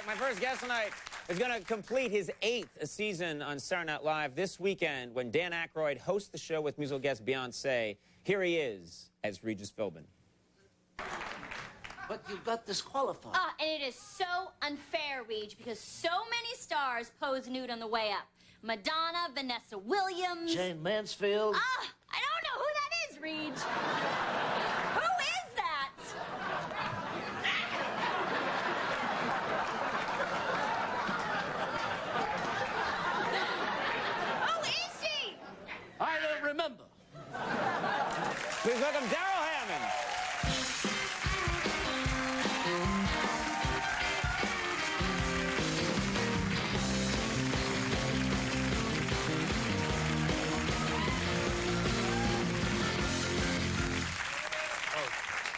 back. My first guest tonight is going to complete his 8th season on Saturday Night Live this weekend when Dan Aykroyd hosts the show with musical guest Beyonce. Here he is as Regis Philbin. But you got disqualified. And it is so unfair, Reg, because so many stars pose nude on the way up. Madonna, Vanessa Williams. Jane Mansfield. I don't know who that is, Reg. Who is that? Who is she? I don't remember. Please welcome Darrell Hammond.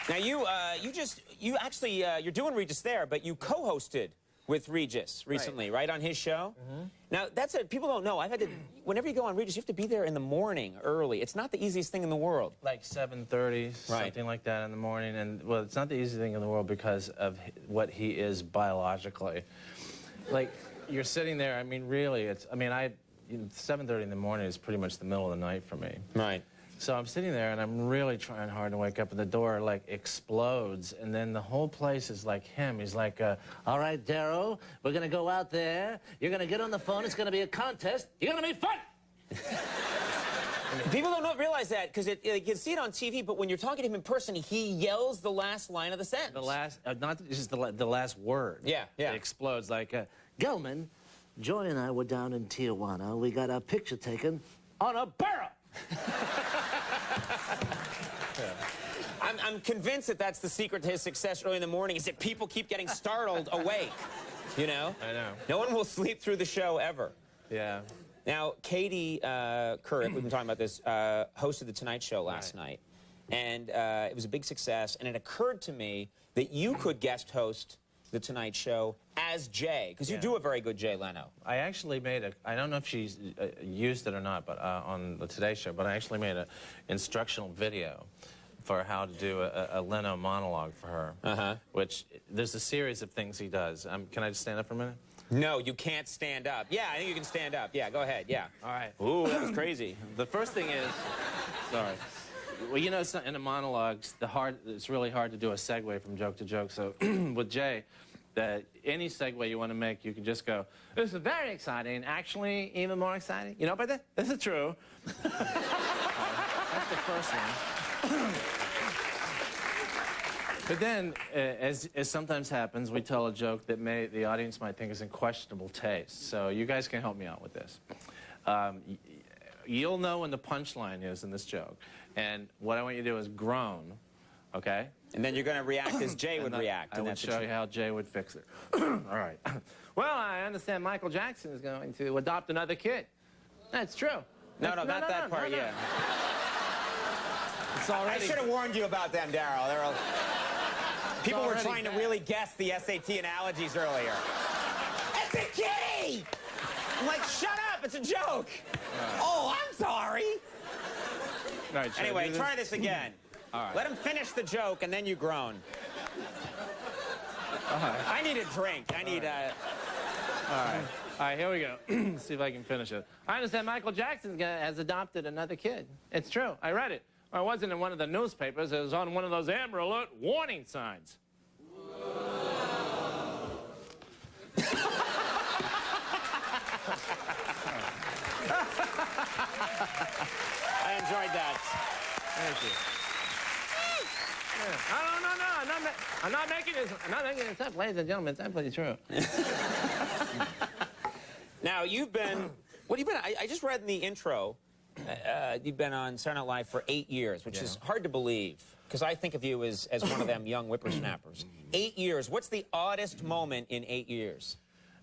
Now you're doing Regis there, but you co-hosted with Regis recently, right on his show. Now that's it. People don't know. Whenever you go on Regis, you have to be there in the morning early. It's not the easiest thing in the world. Like 7:30, something like that in the morning, and well, it's not the easiest thing in the world because of what he is biologically. Like you're sitting there. I mean, really, 7:30 in the morning is pretty much the middle of the night for me. Right. So I'm sitting there and I'm really trying hard to wake up, and the door like explodes, and then the whole place is like him. He's like, All right, Darrell, we're going to go out there. You're going to get on the phone. It's going to be a contest. You're going to be fun. People don't realize that because you can see it on TV, but when you're talking to him in person, he yells the last line of the sentence. the last, not just the last word. Yeah. It explodes like, Gelman, Joy and I were down in Tijuana. We got our picture taken on a barrel. I'm convinced that that's the secret to his success early in the morning is that people keep getting startled awake, you know? I know. No one will sleep through the show ever. Yeah. Now, Katie Couric, we've been talking about this, hosted The Tonight Show last night. And it was a big success. And it occurred to me that you could guest host The Tonight Show as Jay, because you do a very good Jay Leno. I actually made I don't know if she's used it or not, but on the Today Show, but I actually made an instructional video for how to do a Leno monologue for her, which there's a series of things he does. Can I just stand up for a minute? No, you can't stand up. Yeah, I think you can stand up. Yeah, go ahead, yeah. All right. Ooh, that was crazy. The first thing is, sorry. Well, you know, it's not, in a monologue, it's really hard to do a segue from joke to joke. So with Jay, any segue you want to make, you can just go, this is very exciting, actually even more exciting. You know about that? This is true. That's the first one. But then, as sometimes happens, we tell a joke that the audience might think is in questionable taste. So you guys can help me out with this. You'll know when the punchline is in this joke. And what I want you to do is groan, okay? And then you're going to react as Jay would react. I would show you how Jay would fix it. All right. Well, I understand Michael Jackson is going to adopt another kid. That's true. No, not that part yet. It's already... I should have warned you about them, Darrell. People were trying to really guess the SAT analogies earlier. It's a kitty! I'm like, shut up, it's a joke. Oh, I'm sorry. All right, anyway, try this again. All right. Let him finish the joke, and then you groan. I need a drink. I need a... All right, here we go. See if I can finish it. I understand Michael Jackson has adopted another kid. It's true. I read it. Well, it wasn't in one of the newspapers. It was on one of those Amber Alert warning signs. I enjoyed that. Thank you. Yeah. No, I'm not making this up, ladies and gentlemen. It's absolutely true. Now, you've been... What have you been... I just read in the intro, you've been on Saturday Night Live for 8 years, which is hard to believe, because I think of you as one of them young whippersnappers. 8 years. What's the oddest moment in 8 years?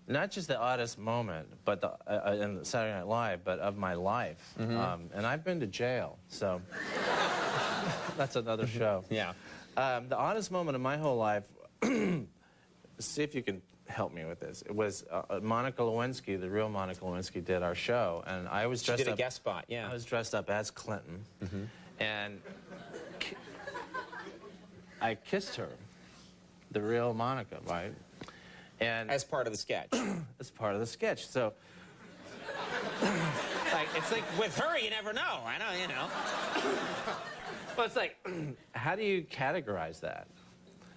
Not just the oddest moment, but in Saturday Night Live, but of my life. And I've been to jail, so that's another show. Yeah. The oddest moment of my whole life, see if you can help me with this. It was Monica Lewinsky, the real Monica Lewinsky, did our show, and I was dressed up. She did a guest spot, yeah. I was dressed up as Clinton, and I kissed her, the real Monica, right? And As part of the sketch. as part of the sketch. So, like, it's like, With her, you never know. I know, you know. well, it's like, how do you categorize that?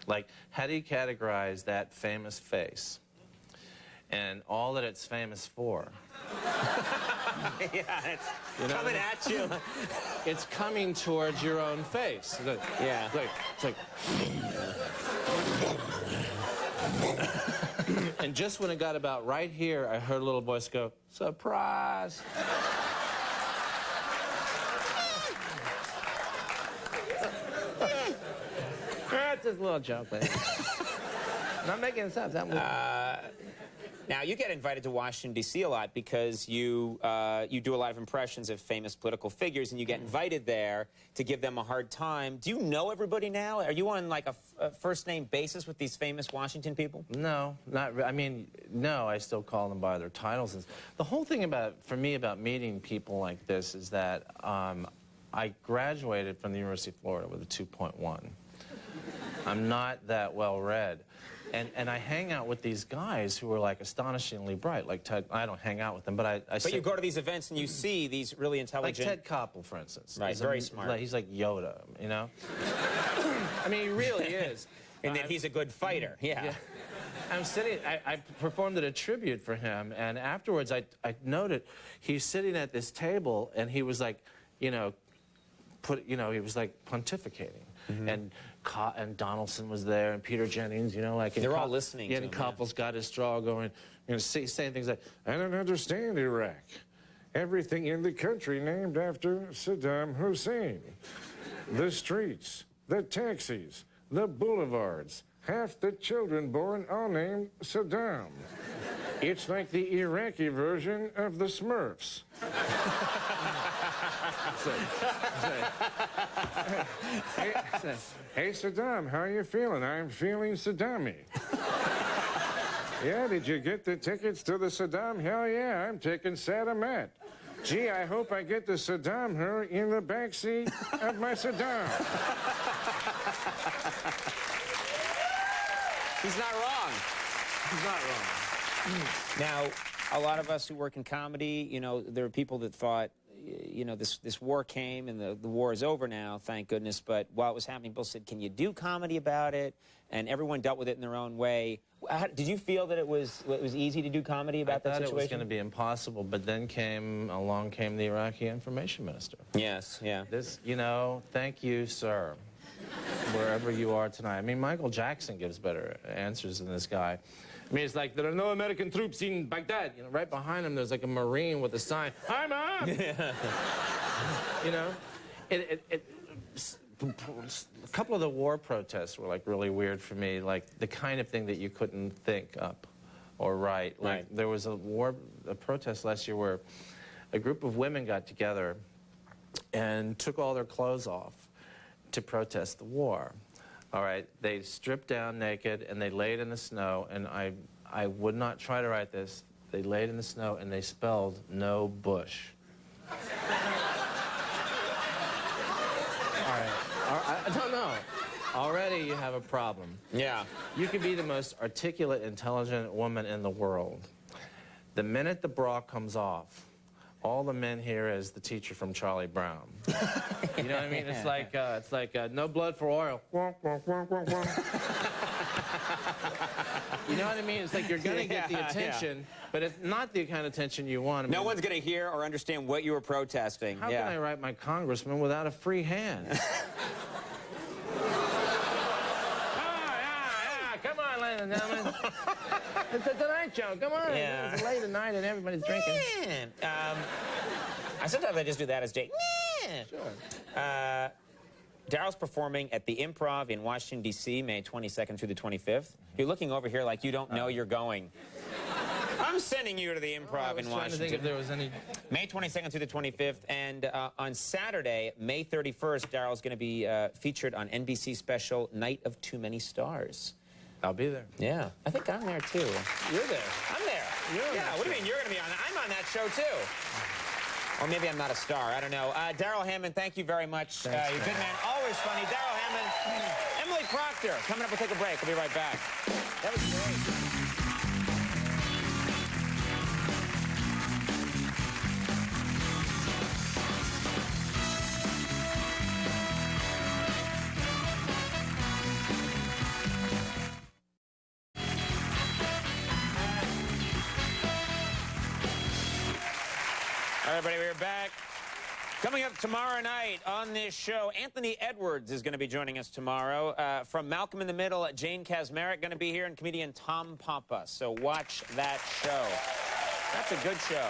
Like, how do you categorize that famous face and all that it's famous for? Yeah, it's You know coming what at you. It's coming towards your own face. It's like, Yeah. it's like and just when it got about right here, I heard a little voice go, "Surprise!" That's just a little joke, man. Not making this up. That was... Now, you get invited to Washington, D.C. a lot because you do a lot of impressions of famous political figures, and you get invited there to give them a hard time. Do you know everybody now? Are you on, like, a first-name basis with these famous Washington people? No, I mean, no, I still call them by their titles. The whole thing for me about meeting people like this is that I graduated from the University of Florida with a 2.1. I'm not that well-read. And I hang out with these guys who are, like, astonishingly bright. Like Ted, I don't hang out with them, but I But you go to these events and you see these really intelligent... Like Ted Koppel, for instance. Right, very smart. He's like Yoda, you know? I mean, he really is. And then he's a good fighter, yeah. I'm sitting, I performed at a tribute for him, and afterwards I noted he's sitting at this table, and he was like, you know, he was like pontificating. Mm-hmm. And Donaldson was there, and Peter Jennings, you know, like... They're all listening to and him, Koppel's got his straw going, you know, saying things like, "I don't understand Iraq. Everything in the country named after Saddam Hussein. The streets, the taxis, the boulevards, half the children born all named Saddam. It's like the Iraqi version of the Smurfs." Hey, Saddam, how you feeling? I'm feeling Saddam-y. Yeah, did you get the tickets to the Saddam? Hell yeah, I'm taking Saddam. Gee, I hope I get to Saddam her in the backseat of my Saddam. He's not wrong. He's not wrong. Now, a lot of us who work in comedy, you know, there are people that thought, you know, this war came and the war is over now, thank goodness. But while it was happening, people said, can you do comedy about it? And everyone dealt with it in their own way. Did you feel that it was easy to do comedy about that situation? I thought it was going to be impossible, but then along came the Iraqi information minister. Yes, yeah. This, you know, thank you, sir, wherever you are tonight. I mean, Michael Jackson gives better answers than this guy. I mean, it's like, there are no American troops in Baghdad. You know, right behind him, there's like a Marine with a sign, "I'm up!" Yeah. You know? A couple of the war protests were, like, really weird for me, like the kind of thing that you couldn't think up or write. Like, right. There was a protest last year where a group of women got together and took all their clothes off to protest the war. All right, they stripped down naked and they laid in the snow, and I would not try to write this. They laid in the snow and they spelled "no bush." All right, no. Already you have a problem. Yeah. You could be the most articulate, intelligent woman in the world. The minute the bra comes off, all the men hear is the teacher from Charlie Brown. You know what I mean? It's like no blood for oil. You know what I mean? It's like you're going to get the attention, but it's not the kind of attention you want. I mean, No one's going to hear or understand what you were protesting. How can I write my congressman without a free hand? Come on, ladies and gentlemen. It's a Tonight Show. Come on. Yeah. It's late at night and everybody's drinking. Sometimes I just do that as Jake. Sure. Darrell's performing at the Improv in Washington, D.C., May 22nd through the 25th. You're looking over here like you don't know you're going. I'm sending you to the Improv in Washington. I was trying to think if there was any... May 22nd through the 25th. And on Saturday, May 31st, Darrell's going to be featured on NBC special Night of Too Many Stars. I'll be there. Yeah. I think I'm there, too. You're there. I'm there. Yeah, what do you mean you're going to be on that? I'm on that show, too. Or maybe I'm not a star. I don't know. Darrell Hammond, thank you very much. Thanks, you're a good man. Always funny. Darrell Hammond. Emily Proctor. Coming up, we'll take a break. We'll be right back. That was great. everybody, we're back. Coming up tomorrow night on this show, Anthony Edwards is going to be joining us tomorrow. From Malcolm in the Middle, Jane Kasmerick going to be here, and comedian Tom Papa. So watch that show. That's a good show.